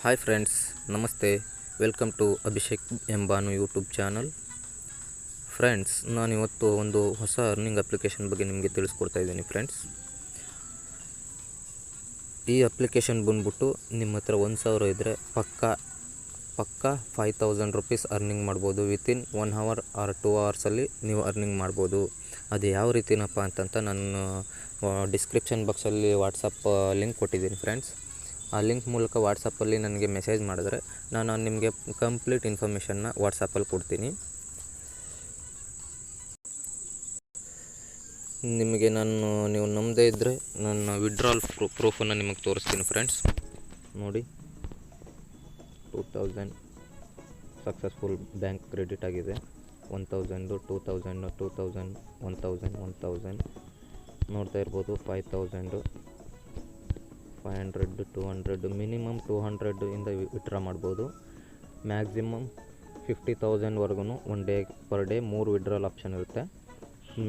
Hi friends, ನಮಸ್ತೆ. Welcome to Abhishek ಎಂಬಾನು YouTube channel. Friends, ನಾನಿವತ್ತು ಒಂದು ಹೊಸ ಅರ್ನಿಂಗ್ ಅಪ್ಲಿಕೇಶನ್ ಬಗ್ಗೆ ನಿಮಗೆ ತಿಳಿಸ್ಕೊಡ್ತಾ ಇದ್ದೀನಿ. ಫ್ರೆಂಡ್ಸ್, ಈ ಅಪ್ಲಿಕೇಶನ್ ಬಂದ್ಬಿಟ್ಟು ನಿಮ್ಮ ಹತ್ರ 1,000 ಇದ್ದರೆ ಪಕ್ಕಾ 5,000 ರುಪೀಸ್ ಅರ್ನಿಂಗ್ ಮಾಡ್ಬೋದು. ವಿತಿನ್ 1 ಅವರ್ ಆರ್ 2 ಅವರ್ಸಲ್ಲಿ ನೀವು ಅರ್ನಿಂಗ್ ಮಾಡ್ಬೋದು. ಅದು ಯಾವ ರೀತಿನಪ್ಪ ಅಂತಂತ ನಾನು ಡಿಸ್ಕ್ರಿಪ್ಷನ್ ಬಾಕ್ಸಲ್ಲಿ ವಾಟ್ಸಪ್ ಲಿಂಕ್ ಕೊಟ್ಟಿದ್ದೀನಿ. ಫ್ರೆಂಡ್ಸ್, ಆ ಲಿಂಕ್ ಮೂಲಕ ವಾಟ್ಸಪ್ಪಲ್ಲಿ ನನಗೆ ಮೆಸೇಜ್ ಮಾಡಿದ್ರೆ ನಾನು ನಿಮಗೆ ಕಂಪ್ಲೀಟ್ ಇನ್ಫಾರ್ಮೇಷನ್ನ ವಾಟ್ಸಪ್ಪಲ್ಲಿ ಕೊಡ್ತೀನಿ. ನಿಮಗೆ ನೀವು ನಮ್ಮದೇ ಇದ್ದರೆ ನನ್ನ ವಿಡ್ರಾಲ್ ಪ್ರೂಫನ್ನು ನಿಮಗೆ ತೋರಿಸ್ತೀನಿ. ಫ್ರೆಂಡ್ಸ್, ನೋಡಿ, 2,000 ಸಕ್ಸಸ್ಫುಲ್ ಬ್ಯಾಂಕ್ ಕ್ರೆಡಿಟ್ ಆಗಿದೆ. 1,000, 2,000, 2,000, 1,000, 1,000 ನೋಡ್ತಾ ಇರ್ಬೋದು. 5,000, 500, 200, ಮಿನಿಮಮ್ 200 ಇಂದ ವಿಡ್ರಾ ಮಾಡ್ಬೋದು. ಮ್ಯಾಕ್ಸಿಮಮ್ 50,000ವರೆಗೂ ಪರ್ ಡೇ 3 ವಿಡ್ರಾಲ್ ಆಪ್ಷನ್ ಇರುತ್ತೆ.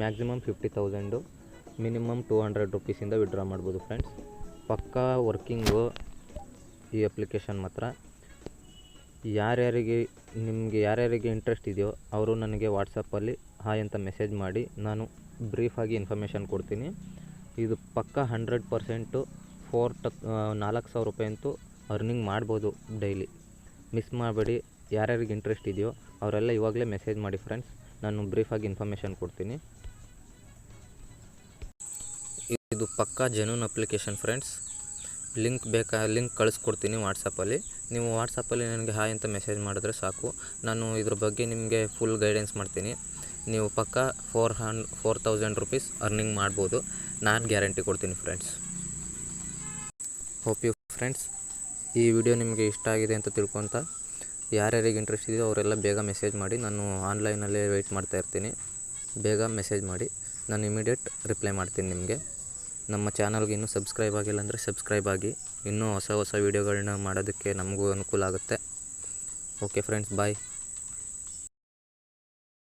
ಮ್ಯಾಕ್ಸಿಮಮ್ 50,000, ಮಿನಿಮಮ್ 200 ರುಪೀಸಿಂದ ವಿಡ್ರಾ ಮಾಡ್ಬೋದು. ಫ್ರೆಂಡ್ಸ್, ಪಕ್ಕಾ ವರ್ಕಿಂಗು ಈ ಅಪ್ಲಿಕೇಶನ್ ಮಾತ್ರ. ಯಾರ್ಯಾರಿಗೆ ಇಂಟ್ರೆಸ್ಟ್ ಇದೆಯೋ ಅವರು ನನಗೆ ವಾಟ್ಸಪ್ಪಲ್ಲಿ ಹಾಯ್ ಅಂತ ಮೆಸೇಜ್ ಮಾಡಿ, ನಾನು ಬ್ರೀಫಾಗಿ ಇನ್ಫಾರ್ಮೇಷನ್ ಕೊಡ್ತೀನಿ. ಇದು ಪಕ್ಕಾ 100% 4,000 ರೂಪಾಯಿ ಅಂತೂ ಅರ್ನಿಂಗ್ ಮಾಡ್ಬೋದು ಡೈಲಿ. ಮಿಸ್ ಮಾಡಬೇಡಿ. ಯಾರ್ಯಾರಿಗೆ ಇಂಟ್ರೆಸ್ಟ್ ಇದೆಯೋ ಅವರೆಲ್ಲ ಇವಾಗಲೇ ಮೆಸೇಜ್ ಮಾಡಿ. ಫ್ರೆಂಡ್ಸ್, ನಾನು ಬ್ರೀಫಾಗಿ ಇನ್ಫಾರ್ಮೇಷನ್ ಕೊಡ್ತೀನಿ. ಇದು ಪಕ್ಕಾ ಜೆನ್ಯೂನ್ ಅಪ್ಲಿಕೇಶನ್. ಫ್ರೆಂಡ್ಸ್, ಲಿಂಕ್ ಕಳಿಸ್ಕೊಡ್ತೀನಿ ವಾಟ್ಸಪ್ಪಲ್ಲಿ. ನೀವು ವಾಟ್ಸಪ್ಪಲ್ಲಿ ನನಗೆ ಹಾಯ್ ಅಂತ ಮೆಸೇಜ್ ಮಾಡಿದ್ರೆ ಸಾಕು. ನಾನು ಇದ್ರ ಬಗ್ಗೆ ನಿಮಗೆ ಫುಲ್ ಗೈಡೆನ್ಸ್ ಮಾಡ್ತೀನಿ. ನೀವು ಪಕ್ಕಾ 4,000 ರುಪೀಸ್ ಅರ್ನಿಂಗ್ ಮಾಡ್ಬೋದು. ನಾನು ಗ್ಯಾರಂಟಿ ಕೊಡ್ತೀನಿ. ಫ್ರೆಂಡ್ಸ್, ಹೋಪ್ ಯು ಫ್ರೆಂಡ್ಸ್ ಈ ವಿಡಿಯೋ ನಿಮಗೆ ಇಷ್ಟ ಆಗಿದೆ ಅಂತ ತಿಳ್ಕೊತ, ಯಾರ್ಯಾರಿಗೆ ಇಂಟ್ರೆಸ್ಟ್ ಇದೆಯೋ ಅವರೆಲ್ಲ ಬೇಗ ಮೆಸೇಜ್ ಮಾಡಿ. ನಾನು ಆನ್ಲೈನಲ್ಲೇ ವೆಯ್ಟ್ ಮಾಡ್ತಾ ಇರ್ತೀನಿ. ಬೇಗ ಮೆಸೇಜ್ ಮಾಡಿ, ನಾನು ಇಮಿಡಿಯೇಟ್ ರಿಪ್ಲೈ ಮಾಡ್ತೀನಿ ನಿಮಗೆ. ನಮ್ಮ ಚಾನಲ್ಗೆ ಇನ್ನೂ ಸಬ್ಸ್ಕ್ರೈಬ್ ಆಗಿಲ್ಲ ಅಂದರೆ ಸಬ್ಸ್ಕ್ರೈಬ್ ಆಗಿ. ಇನ್ನೂ ಹೊಸ ವೀಡಿಯೋಗಳನ್ನ ಮಾಡೋದಕ್ಕೆ ನಮಗೂ ಅನುಕೂಲ ಆಗುತ್ತೆ. ಓಕೆ ಫ್ರೆಂಡ್ಸ್, ಬಾಯ್.